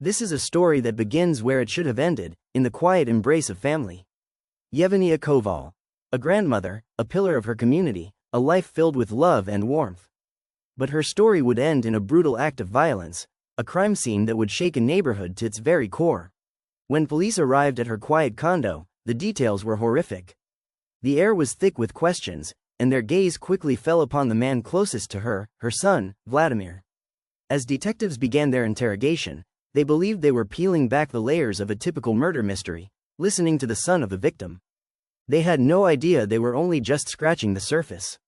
This is a story that begins where it should have ended, in the quiet embrace of family. Yevenhia Koval. A grandmother, a pillar of her community, a life filled with love and warmth. But her story would end in a brutal act of violence, a crime scene that would shake a neighborhood to its very core. When police arrived at her quiet condo, the details were horrific. The air was thick with questions, and their gaze quickly fell upon the man closest to her, her son, Vladimir. As detectives began their interrogation, they believed they were peeling back the layers of a typical murder mystery, listening to the son of the victim. They had no idea they were only just scratching the surface.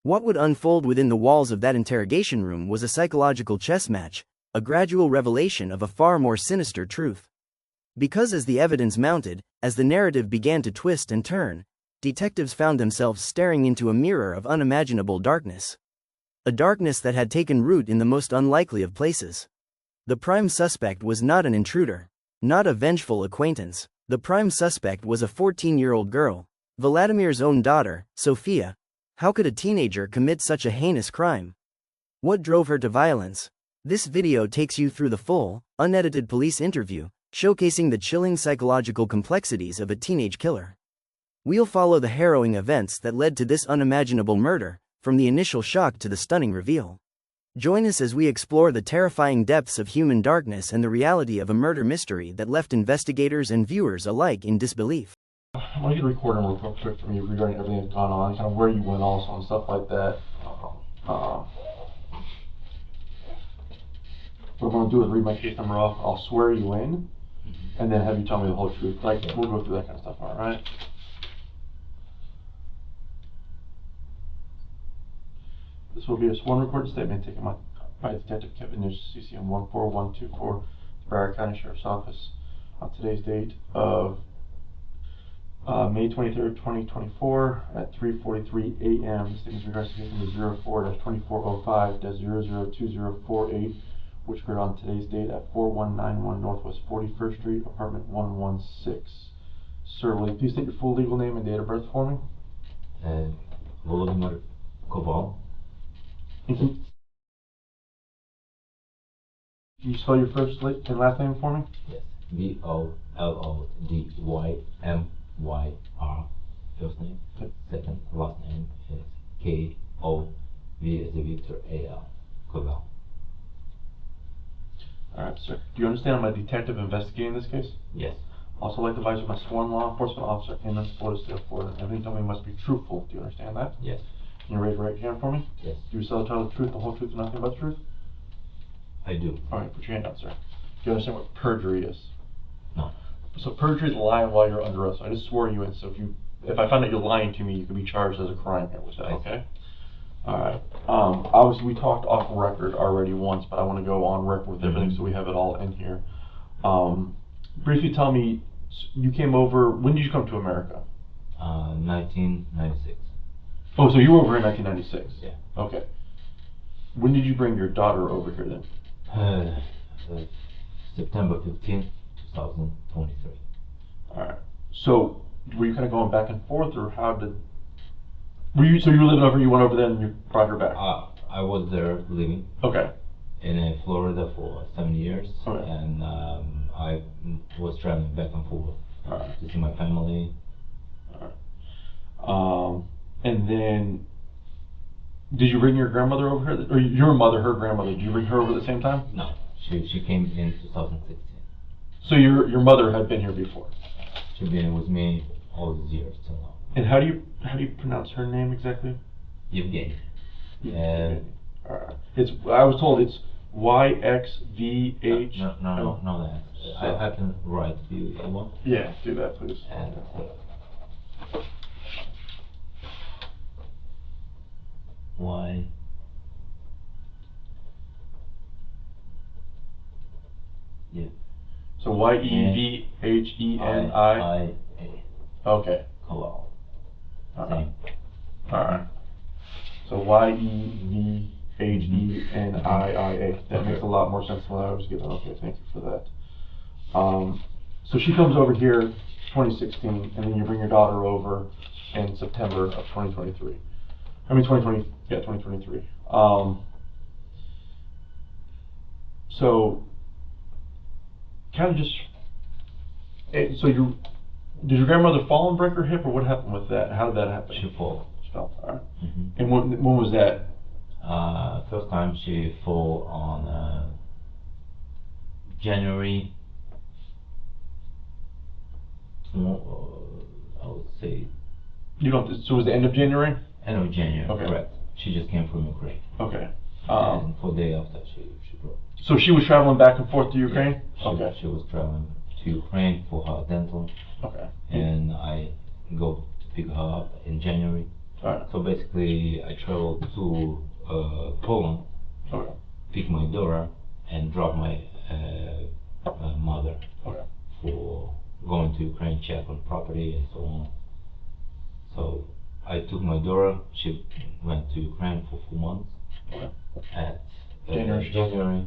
What would unfold within the walls of that interrogation room was a psychological chess match, a gradual revelation of a far more sinister truth. Because as the evidence mounted, as the narrative began to twist and turn, detectives found themselves staring into a mirror of unimaginable darkness. A darkness that had taken root in the most unlikely of places. The prime suspect was not an intruder, not a vengeful acquaintance. The prime suspect was a 14-year-old girl, Vladimir's own daughter, Sophia. How could a teenager commit such a heinous crime? What drove her to violence? This video takes you through the full, unedited police interview, showcasing the chilling psychological complexities of a teenage killer. We'll follow the harrowing events that led to this unimaginable murder, from the initial shock to the stunning reveal. Join us as we explore the terrifying depths of human darkness and the reality of a murder mystery that left investigators and viewers alike in disbelief. I want to get a recording real quick from you regarding everything that's gone on, kind of where you went also and stuff like that. What I'm going to do is read my case number off. I'll swear you in, and then have you tell me the whole truth. Like, we'll go through that kind of stuff, all right? This will be a sworn recorded statement taken by Detective Yevenhia CCM 14124, the Broward County Sheriff's Office, on today's date of May 23rd, 2024 at 3:43 a.m. The statement is regards to case number 04-2405-002048, which occurred on today's date at 4191 Northwest 41st Street, apartment 116. Sir, will you please state your full legal name and date of birth for me? Vladimir Koval. Can you spell your first and last name for me? Yes. Voldymyr. First name. Okay. Second last name is Kov as a Victor A.L. Koval. Alright, sir. Do you understand I'm a detective investigating this case? Yes. Also, like the advisor, I'm a sworn law enforcement officer in the state of Florida. Everything you tell me must be truthful. Do you understand that? Yes. Can you raise your right hand for me? Yes. Do you swear to tell the truth, the whole truth, and nothing but the truth? I do. Alright, put your hand out, sir. Do you understand what perjury is? No. So perjury is lying while you're under oath. So I just swore you in. So if I find out you're lying to me, you could be charged as a crime here with that. Okay. Alright. Obviously we talked off record already once, but I want to go on record with everything so we have it all in here. Briefly tell me, you came over. When did you come to America? 1996. Oh, so you were over in 1996. Yeah. Okay. When did you bring your daughter over here then? September 15th, 2023. Alright. So, were you kind of going back and forth, or how did... So you were living over, you went over there and you brought her back? I was there living. Okay. In Florida for 7 years. Okay. And I was traveling back and forth to see my family. Alright. And then, did you bring your grandmother over here? Or your mother, her grandmother, did you bring her over at the same time? No, she came in 2016. So your mother had been here before? She's been with me all these years till now. And how do you pronounce her name exactly? Yevenhia. I was told it's YXVH. No, that. I can write to you if you want. Yeah, do that please. And Y. Yeah. So YEVHENI. Okay. Koval. Alright. Alright. So YEVHENIIA. That makes a lot more sense than what I was given. Okay, thank you for that. So she comes over here 2016, and then you bring your daughter over in September of 2023. I mean 2023. So kind of just. So did your grandmother fall and break her hip, or what happened with that? How did that happen? She fell. She fell. All right. Mm-hmm. And when was that? First time she fell on January. I would say. You don't. So it was the end of January. End of January. Okay. Correct. She just came from Ukraine. Okay. And 4 days after she broke. So she was traveling back and forth to Ukraine. Yeah, she was traveling to Ukraine for her dental. Okay. And I go to pick her up in January. All right. So basically, I traveled to Poland, Okay. pick my daughter, and drop my mother Okay. for going to Ukraine, check on property and so on. So I took my daughter. She went to Ukraine for 4 months. Okay. At January.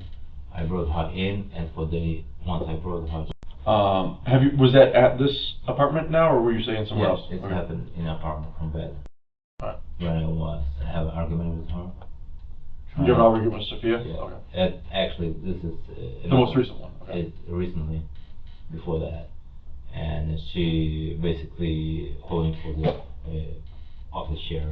I brought her in, and once I brought her. Was that at this apartment now, or were you staying somewhere Yes, else? it Okay. happened in an apartment from bed. Alright. When I have an argument with her. Did you have an argument with Sophia? Yeah. Okay. Actually, this is The most recent one. Okay. It recently, before that, and she basically holding for the office chair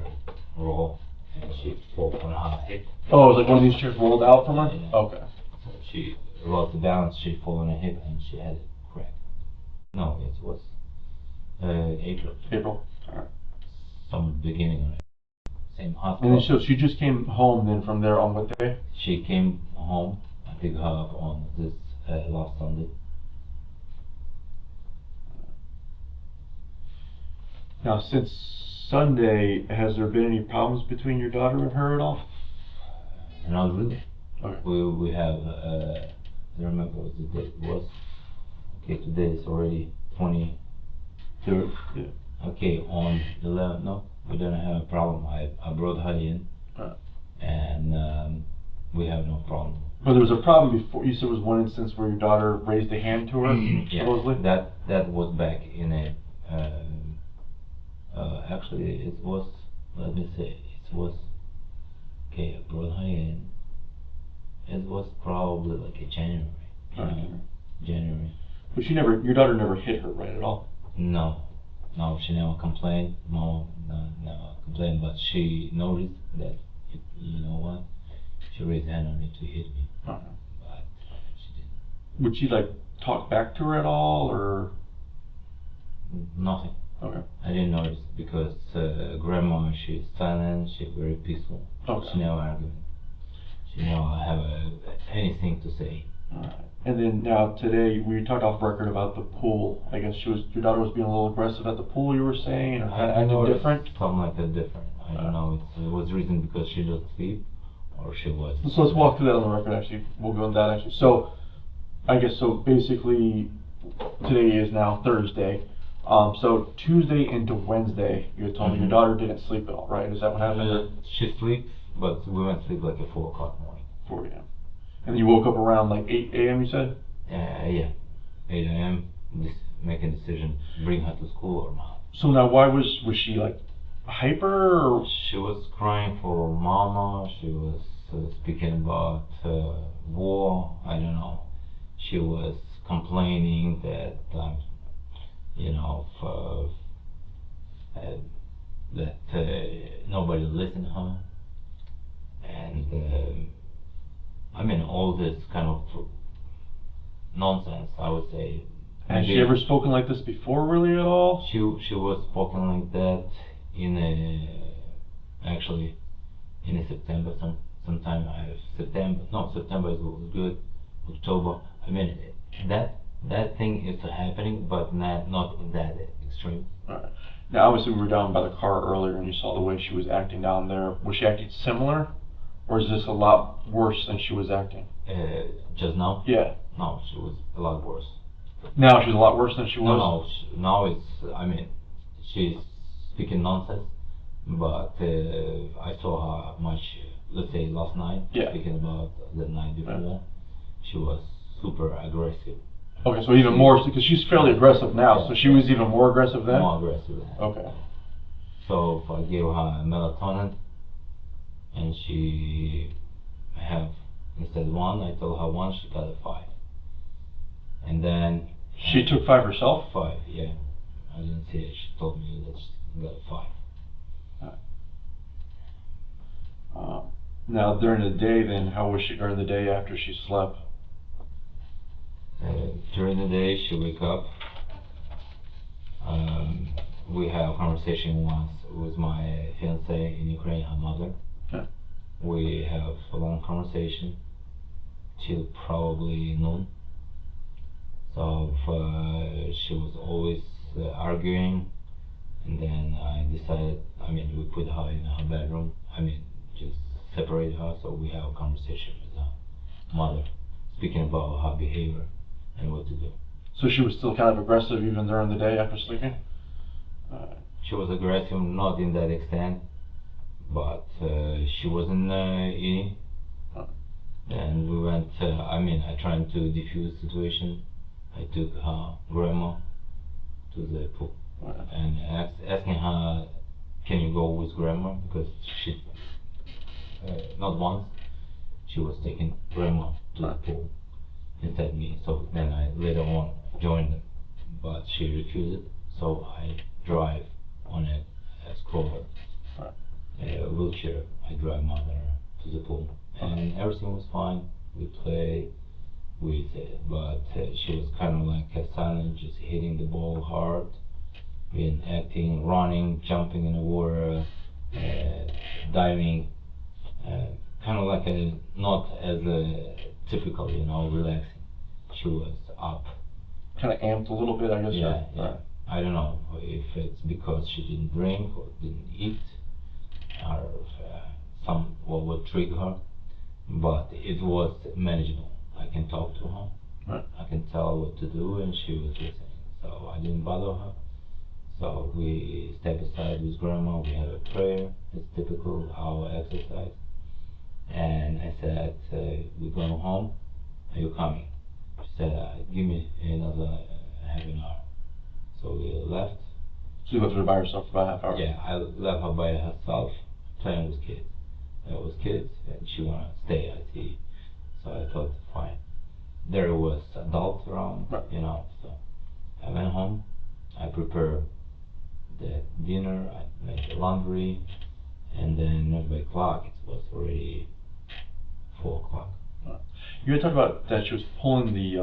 role, and she fell on her hip. Oh, it was like one of these chairs rolled out from her? Yeah. Okay. So she lost the balance. She fell on her hip, and she had it cracked. No, it was April. April. Alright. Some beginning of it. Same And hospital. then so she just came home then from there on what day? She came home. I picked her up on this last Sunday. Now, since Sunday, has there been any problems between your daughter and her at all? Not really. Okay. We have. I don't remember what the date was. Okay, today is already 23rd. Yeah. Okay, on the 11th. No, we don't have a problem. I brought her in, and we have no problem. But there was a problem before. You said there was one instance where your daughter raised a hand to her, Yeah, supposedly? that was back in a. Actually, it was. Let me say, it was. Okay, I brought her in. It was probably like a January. January. But your daughter never hit her, right, at all? No, she never complained. Mom never complained, but she noticed that, you know what, she raised her hand on me to hit me. Okay. But she didn't. Would she, like, talk back to her at all, or? Nothing. Okay. I didn't notice because grandma, she's silent, she's very peaceful. Okay. She never argued. She never have anything to say. Alright. And then now today, we talked off record about the pool. I guess your daughter was being a little aggressive at the pool, you were saying, or I acting noticed different? something like that different. I don't know. It was reason because she doesn't sleep, or she was. So let's walk through that on the record, actually. We'll go on that, actually. So, I guess, so basically, today is now Thursday. So Tuesday into Wednesday, you had told me your daughter didn't sleep at all, right? Is that what happened? She sleep, but we went to sleep like at 4 o'clock morning. 4 a.m. And then you woke up around like 8 a.m., you said? Yeah, 8 a.m. Make a decision, bring her to school or not. So now, why was she like hyper? Or? She was crying for mama. She was speaking about war. I don't know. She was complaining that that nobody listened to her, and I mean all this kind of nonsense, I would say. Has she ever spoken like this before, really, at all? She was spoken like that actually in a September, sometime September was good. October, I mean that thing is happening, but not in that extreme. Right. Now, obviously, we were down by the car earlier, and you saw the way she was acting down there. Was she acting similar, or is this a lot worse than she was acting? Just now? Yeah. No, she was a lot worse. Now she's a lot worse than she was? No, now it's, I mean, she's speaking nonsense, but I saw her much, let's say last night, speaking about the night before. She was super aggressive. Okay, so even more, because she's fairly aggressive now, so she was even more aggressive then? More aggressive. Okay. So if I gave her melatonin, and she have, instead of 1, I told her 1, she got a 5. And and then she took 5 herself? 5, yeah. I didn't say it. She told me that she got 5. Now during the day then, how was she during the day after she slept? During the day she wake up. We have a conversation once with my fiance in Ukraine, her mother. Okay. We have a long conversation till probably noon. So she was always arguing, and then I decided, we put her in her bedroom, just separate her, so we have a conversation with her mother, speaking about her behavior and what to do. So she was still kind of aggressive even during the day after sleeping? She was aggressive, not in that extent, but she wasn't eating. And we went, I tried to defuse the situation. I took her grandma to the pool and asking her, can you go with grandma? Because she, not once, she was taking grandma to the pool instead of me. So then I later on joined them, but she refused, so I drive on a stroller, a wheelchair. I drive mother to the pool, and everything was fine. We play with it, but she was kind of like silent, just hitting the ball hard, being acting, running, jumping in the water, diving, kind of like not as a typical, relaxing. She was up. Kind of amped a little bit, I guess. Yeah, yeah. I don't know if it's because she didn't drink or didn't eat, or what would trigger her, but it was manageable. I can talk to her. Right. I can tell what to do, and she was listening. So I didn't bother her. So we step aside with grandma. We have a prayer. It's typical our exercise. And I said, "We're going home. Are you coming?" She said, "Give me another half an hour." So we left. So you left her by herself for about a half hour? Yeah, I left her by herself, playing with kids. There was kids, and she wanted to stay, I see. So I thought, fine. There was adults around, right. So I went home. I prepared the dinner, I made the laundry, and then by clock, it was already 4 o'clock. Right. You had talked about that she was pulling the,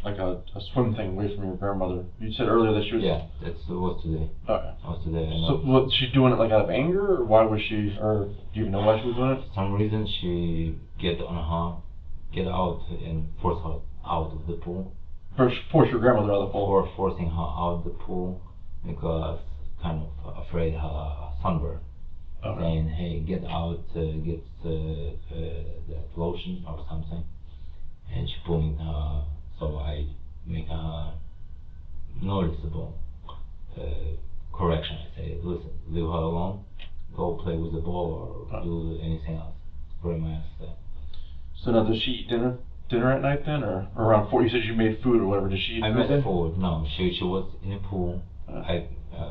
like a swim thing away from your grandmother. You said earlier that she was... Yeah, it was today. Okay. It was today. So was she doing it like out of anger, or why was she, or do you even know why she was doing it? For some reason she get out and force her out of the pool. Force your grandmother out of the pool? Or forcing her out of the pool because kind of afraid her sunburn. Okay. Saying, hey, get out, get that lotion or something. And she pulling her, so I make a noticeable correction. I say, listen, leave her alone, go play with the ball or do anything else. Grandma said. So now does she eat dinner at night then, or around 4? You said you made food or whatever. Did she eat food? I made food. No, she was in the pool. I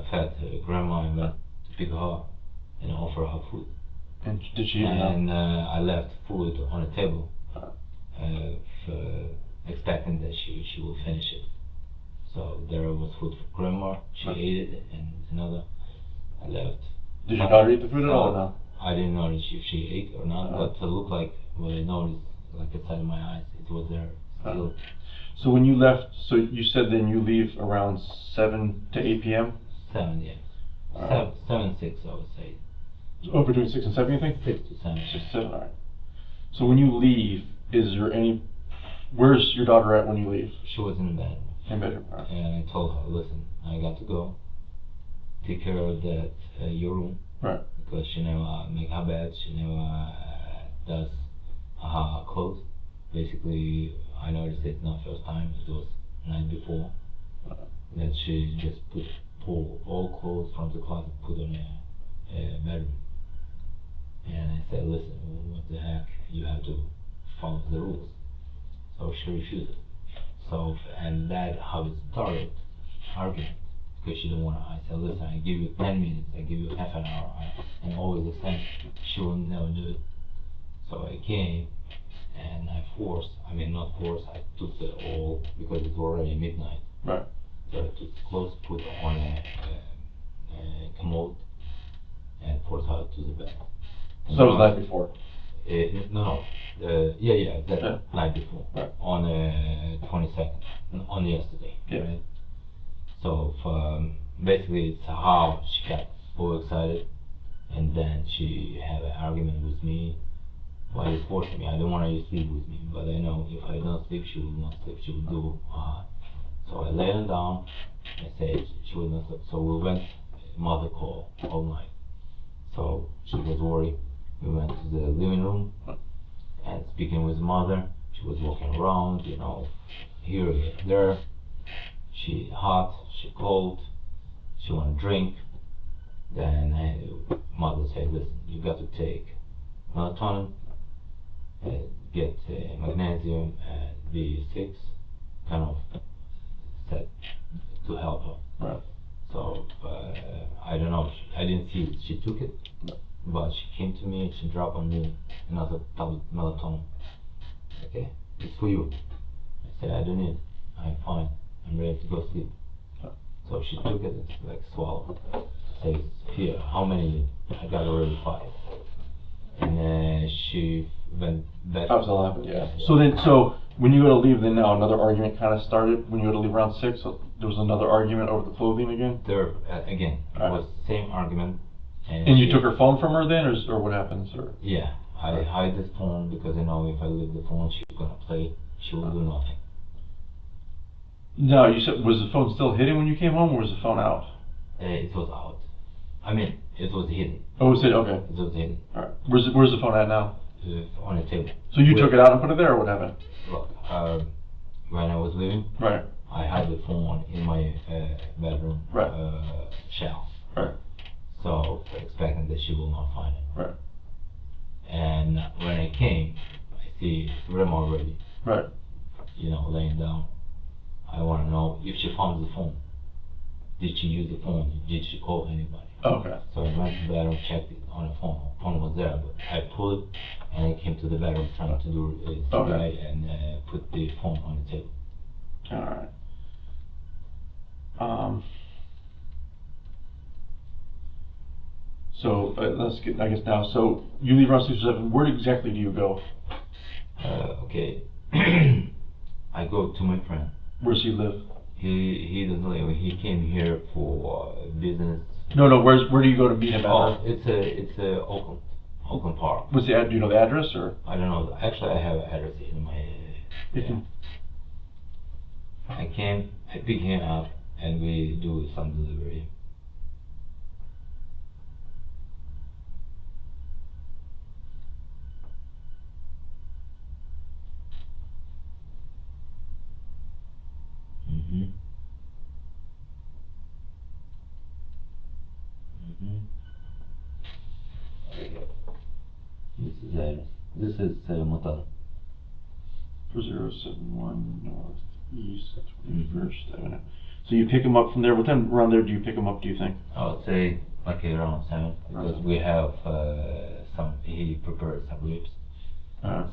fed grandma and went to pick her up and offer her food. And did she eat it? And I left food on the table, expecting that she will finish it. So there was food for grandma. She ate it, and another I left. Did your daughter eat the food at all or no? I didn't notice if she ate or not, but it looked like what I noticed, like inside of my eyes, it was there still. So when you left, so you said then you leave around 7 to 8 p.m.? 7, yeah. 7, 6, I would say. Oh, between 6 and 7, you think? 6 to 7. 6 to 7, all right. So when you leave, is there any... Where's your daughter at when you leave? She was in bed. In bedroom, all right. And I told her, listen, I got to go. Take care of that, your room. Right. Because she never make her bed, she never does her clothes. Basically, I noticed it not first time, it was night before. That she just pull all clothes from the closet, put on a bedroom. And I said, listen, what the heck, you have to follow the rules. So she refused. So, and that how it started, argument. Because she didn't want to. I said, listen, I give you 10 minutes, I give you half an hour, and always extend. She will never do it. So I came and I I took the all because it's already midnight. Right. So I took the clothes, put on a commode, and forced her to the bed. So that was the night before? No. That night before. Right. On 22nd, on yesterday. Yeah. Right? So basically it's how she got so excited, and then she had an argument with me. Why you forcing me? I don't want her to sleep with me, but I know if I don't sleep, she will not sleep. She will do. So I laid her down. I said she will not sleep. So we went mother call all night. So she was worried. We went to the living room and speaking with mother. She was walking around, here, there. She hot, she cold. She want to drink. Then mother said, listen, you got to take melatonin, get magnesium and B6, kind of set to help her. Right. So I don't know. I didn't see it. She took it, but she came to me and she dropped on me another tablet melatonin. Okay, it's for you. I said I don't need it. I'm fine. I'm ready to go sleep. So she took it. It's like swallowed. Says here, how many? I got already 5. And she went back. That was 11, yeah. So when you go to leave, then now another argument kind of started. When you go to leave around 6, so there was another argument over the clothing again. There again, it was the same argument. And you took her phone from her then, or what happens? Or yeah, I hide the phone because I know if I leave the phone, she's gonna play. She will do nothing. No, you said, was the phone still hidden when you came home, or was the phone out? It was out. I mean, it was hidden. Oh, it was hidden. Okay. It was hidden. All right. Where's the phone at now? On the table. So you took it out and put it there, or what happened? Look, when I was leaving, right, I had the phone in my bedroom right, shelf. Right. So expecting that she will not find it. Right. And when I came, I see Rem already. Right. Laying down. I want to know if she found the phone. Did she use the phone? Did she call anybody? Okay. So I went to the bedroom, checked it on the phone. The phone was there, but I pulled it and I came to the bedroom trying to do okay. And put the phone on the table. All right. So let's get, I guess now. So you leave around 6 or 7. Where exactly do you go? Okay. I go to my friend. Where does he live? He doesn't live. He came here for business. No. Where do you go to meet him at? Oh, it's Oakland Park. What's the do you know the address or? I don't know. Actually, I have an address in my. Yeah. I pick him up, and we do some delivery. This is Motel. 4071 Northeast 21st Avenue. So you pick him up from there. What time around there do you pick him up, do you think? I would say like around 7, because we have he prepared some ribs.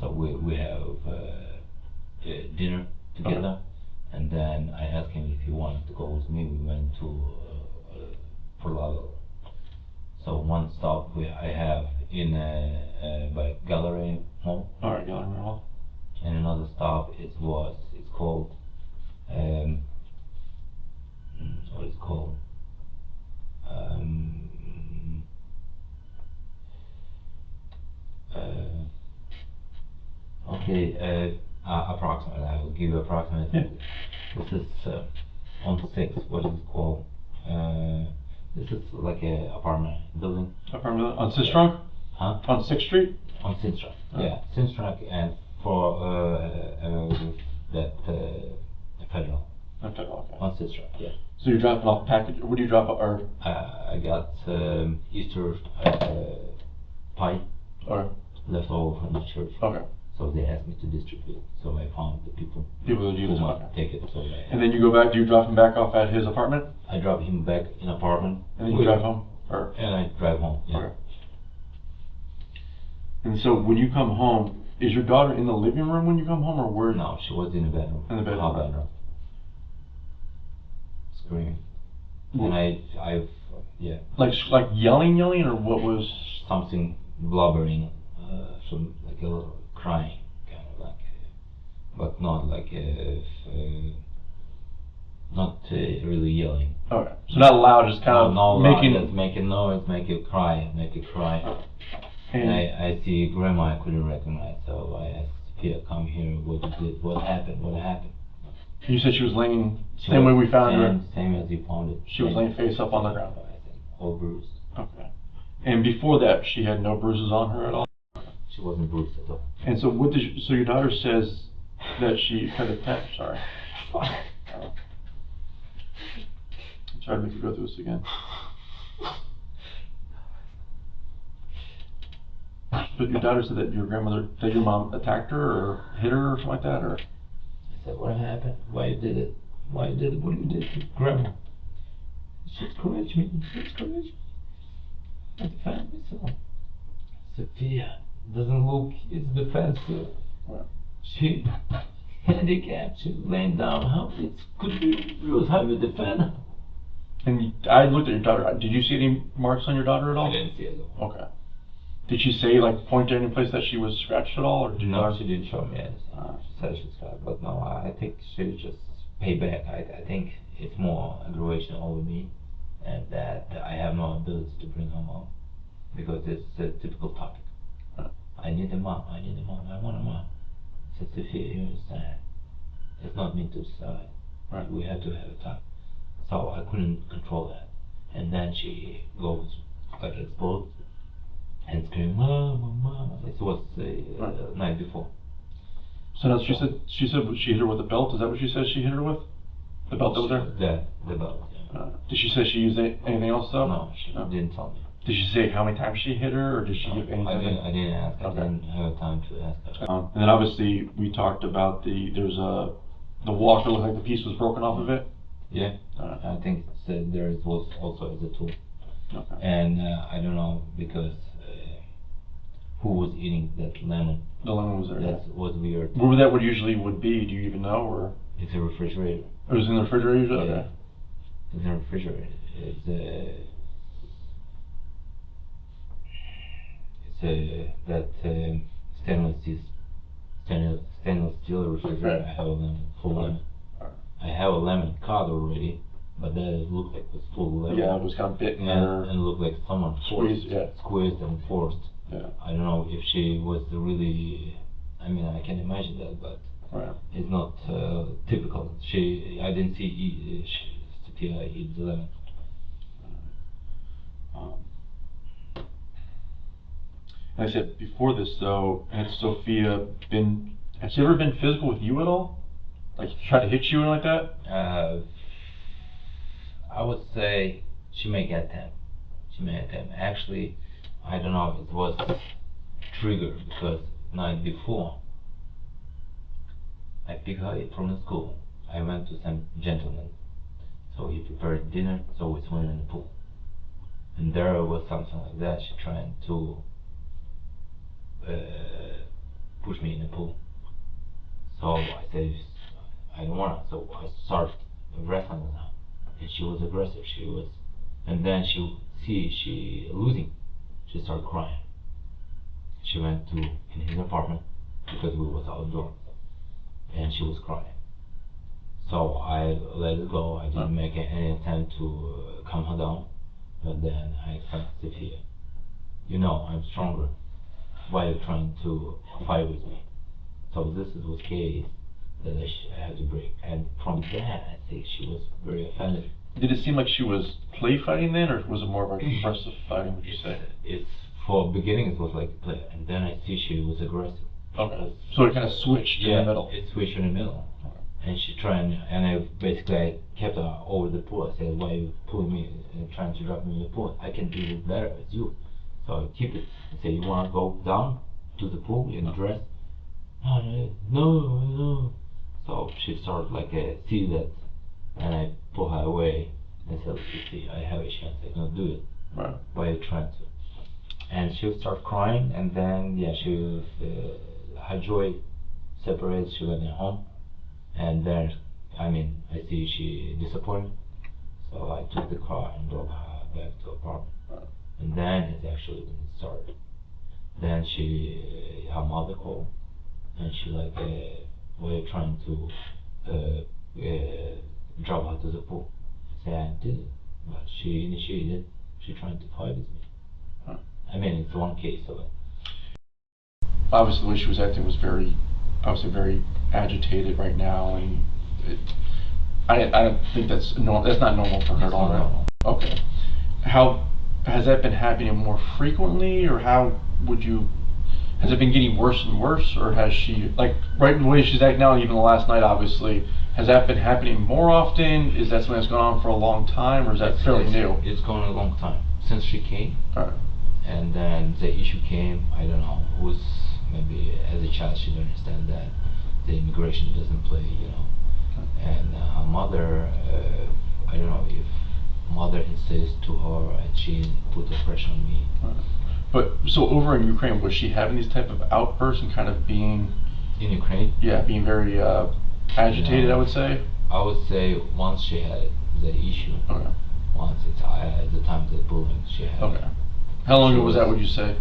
So we have dinner together, and then I asked him if he wanted to go with me. We went to Portland. So one stop I have in by Gallery Mall. All right, Gallery Mall. And another stop it's called what is it called? Approximately. I will give you approximate. Yeah. This is on 6. What is it called? This is like a apartment building. Apartment on Sistrunk? Huh? On 6th Street? On Sistrunk. Yeah, Sistrunk, and for that federal. Okay. On Sistrunk. Yeah. So you're dropping off package. What do you drop off? Or I got Easter pie left over from the church. Okay. So they asked me to distribute. So I found the people that use who might take it. So and then you go back. Do you drop him back off at his apartment? I drop him back in apartment. And then you drive home. And I drive home. Yeah. Okay. And so when you come home, is your daughter in the living room when you come home, or where? No, she was in the bedroom. In the bedroom. Our bedroom. Screaming. And yeah. Like yelling, or what was? Something blubbering, some like a little crying, kind of like, but not like not really yelling. Okay. So not loud, just kind of making. Just making noise, make you cry. And I see grandma I couldn't recognize, so I asked Sophia, come here, what happened? You said she was laying same way we found her? Same as you found it. She was laying face up on the ground? I think, all bruised. Okay. And before that, she had no bruises on her at all? She wasn't bruised at all. And so so your daughter says that she had a sorry. I'm trying to make you go through this again. But your daughter said that your mom attacked her or hit her or something like that, or? I said, what happened? Why you did it? What you did to grandma? She encouraged me. I defend myself. Sophia doesn't look, it's defensive. Right. She handicapped, she's laying down. How it could be bruised? How you defend her? And I looked at your daughter. Did you see any marks on your daughter at all? I didn't see it at all. Okay. Did she say, like, point to any place that she was scratched at all, or did No, she didn't show me anything. She said she's scratched, but no, I think she just paid back. I think it's more aggravation over me, and that I have no ability to bring her home, because it's a typical topic. I need a mom, I want a mom. I said, Sophia, you understand? It's not me to decide. Right. We had to have a talk. So I couldn't control that. And then she goes, like, explode and scream, Mom. It was the night before. So now she said she hit her with a belt. Is that what she said she hit her with? The belt that was there? Yeah, the belt. Yeah. Did she say she used anything else though? No, she didn't tell me. Did she say how many times she hit her, or did she give anything? I didn't ask. Okay. I didn't have time to ask her. And then obviously we talked about the walk that looked like the piece was broken off of it. Yeah, I think there was also as a tool. Okay. And I don't know, because who was eating that lemon? The lemon was there. That was weird. Where that would be? Do you even know, or? It's a refrigerator. It was in the refrigerator usually? Yeah. Okay. It's in a refrigerator. It's that stainless steel refrigerator. I have a lemon, full lemon. I have a lemon cut already, but that looked like it was full lemon. Yeah, it was kind of bitten and looked like someone squeezed and forced. Yeah. I don't know if she was really. I mean, I can imagine that, but it's not typical. I didn't see Sophia eat the lemon. Like I said before this, though, has she ever been physical with you at all? Like, try to hit you and like that? I would say she may get them. Actually, I don't know, it was triggered because night before I picked her up from the school. I went to some gentleman, so he prepared dinner, so we swam in the pool. And there was something like that, she trying to push me in the pool. So I said, I don't want to, so I started wrestling with her. And she was aggressive, and then she losing. She started crying. She went in his apartment because we was outdoors, and she was crying. So I let it go. I didn't make any attempt to calm her down. But then I expressed, Sophia, you know I'm stronger. Why are you trying to fight with me? So this was the case that I had to break. And from that, I think she was very offended. Did it seem like she was play fighting then, or was it more of like aggressive fighting, would you say? For beginning it was like play, and then I see she was aggressive. Okay. So it kind of switched in the middle. It switched in the middle. And she and I kept her over the pool. I said, why are you pulling me and trying to drop me in the pool? I can do it better with you. So I keep it. I say, you want to go down to the pool in dress? No. So she started see that, and I pull her away and said, you see, I have a chance, I can do it. Right. Why are you trying to? and she would start crying, and then yeah, she would, her joy separates. She went home, and then I mean I see she disappointed, so I took the car and drove her back to apartment, and then it actually when it started. Then her mother called, and she like we're trying to drive her to the pool. I said I did it, but she initiated. She trying to fight with me. I mean, it's one case of it. Obviously, the way she was acting was obviously very agitated right now, and I don't think that's normal. That's not normal for her at all. Normal. Okay. How has that been happening more frequently, or how would you? Has it been getting worse and worse, or has she, like, right in the way she's acting now, even the last night, obviously, has that been happening more often? Is that something that's gone on for a long time, or is that fairly new? It's gone a long time since she came. Alright. And then the issue came, I don't know, maybe as a child she didn't understand that the immigration doesn't play, you know. And her mother, I don't know if mother insists to her and she put the pressure on me. But, so over in Ukraine, was she having these type of outbursts and kind of being... In Ukraine? Yeah, being very agitated, I would say? I would say once she had the issue. Okay. Once it's at the time of the bullying she had. Okay. How long ago was that, would you say?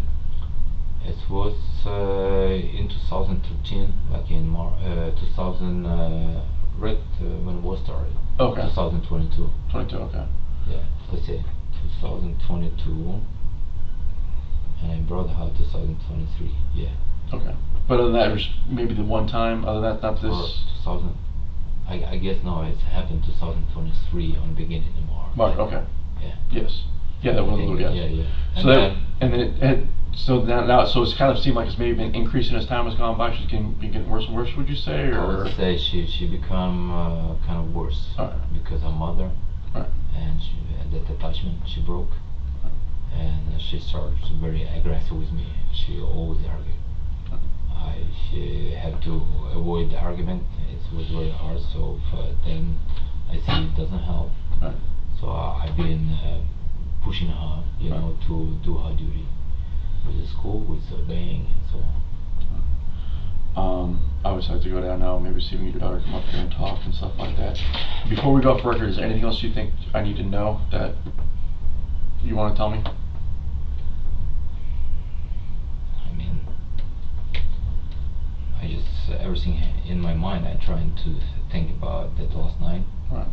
It was in 2013, like in 2000, right when war started. Okay. 2022. 22, okay. Yeah, let's say 2022, and I brought her 2023. Yeah. Okay. But other than that, it was maybe the one time. Other than that, not this. Or 2000. I guess no, it's happened 2023 on beginning in March. March. Okay. Yeah. Yes. Yeah, that was a little. Yes. Yeah, yeah. And then so now so it's kind of seemed like it's maybe been increasing as time has gone by. She's been getting worse and worse. Would you say? Or? I would say she become kind of worse because her mother and that attachment she broke, and she started very aggressive with me. She always argued. She had to avoid the argument. It was very hard. So then I see it doesn't help. So I've been pushing her, you know, to do her duty with the school, with obeying, and so on. I always have to go down now, maybe see if we can get your daughter come up here and talk and stuff like that. Before we go off record, is there anything else you think I need to know that you want to tell me? I mean, I just, everything in my mind, I'm trying to think about that last night. Right.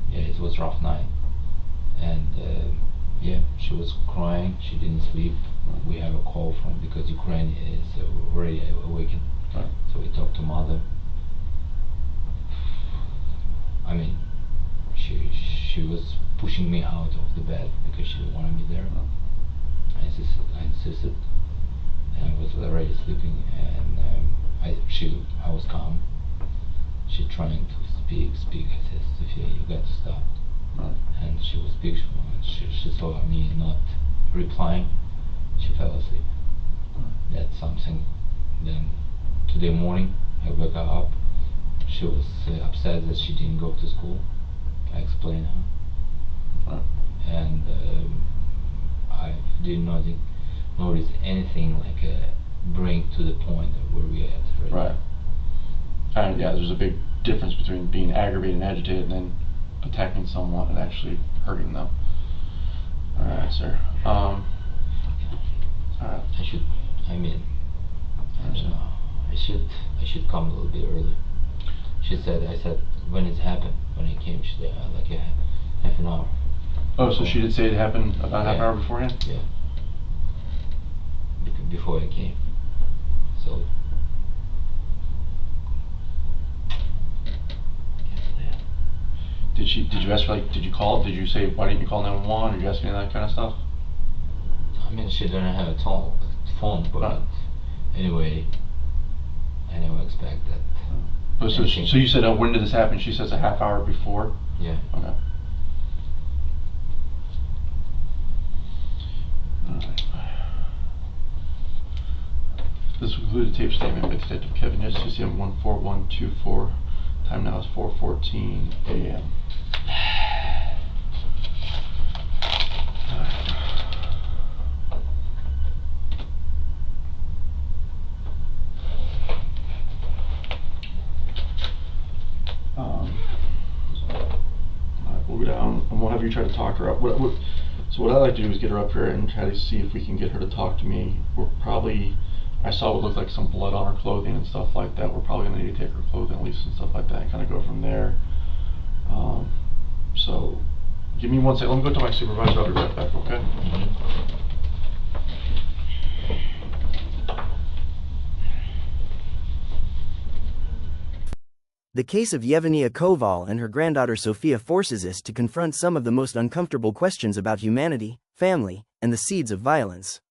Yeah, it was a rough night. And yeah, she was crying, she didn't sleep. We have a call from, because Ukraine is already awakened. Right. So we talked to mother. I mean, she was pushing me out of the bed because she wanted me there. I insisted, and I was already sleeping, and I was calm. She trying to speak. I said, Sophia, you got to stop. Right. And she was speaking. She saw me not replying. She fell asleep. That's something. Then today morning, I woke her up. She was upset that she didn't go to school. I explained her. Right. And I didn't notice anything like bring to the point of where we at right now. And yeah, there's a big difference between being aggravated and agitated and then attacking someone and actually hurting them. Alright, sir. Alright. I should come a little bit early. I said, when it happened, when I came, she said, like half an hour. Oh, so she did say it happened about half an hour beforehand? Yeah. Before I came. So. Did you ask her, like, did you call, did you say, why didn't you call 911, or did you ask any of that kind of stuff? I mean, she didn't have a phone, but anyway, I never expect that. Oh, so you said, when did this happen? She says a half hour before? Yeah. Okay. Alright. This will conclude the tape statement by Detective Kevin Yes, CCM 14124. Time now is 4:14 a.m. down, and we'll have you try to talk her up. So what I like to do is get her up here and try to see if we can get her to talk to me. I saw what looked like some blood on her clothing and stuff like that. We're probably gonna need to take her clothing at least and stuff like that and kind of go from there. So give me 1 second. Let me go to my supervisor. I'll be right back, okay? The case of Yevenhia Koval and her granddaughter Sophia forces us to confront some of the most uncomfortable questions about humanity, family, and the seeds of violence.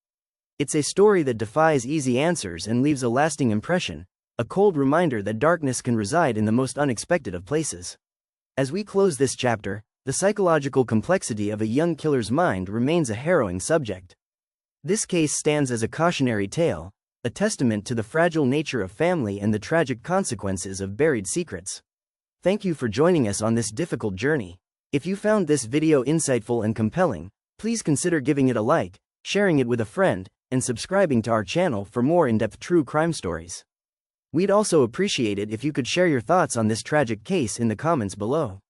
It's a story that defies easy answers and leaves a lasting impression, a cold reminder that darkness can reside in the most unexpected of places. As we close this chapter, the psychological complexity of a young killer's mind remains a harrowing subject. This case stands as a cautionary tale, a testament to the fragile nature of family and the tragic consequences of buried secrets. Thank you for joining us on this difficult journey. If you found this video insightful and compelling, please consider giving it a like, sharing it with a friend, and subscribing to our channel for more in-depth true crime stories. We'd also appreciate it if you could share your thoughts on this tragic case in the comments below.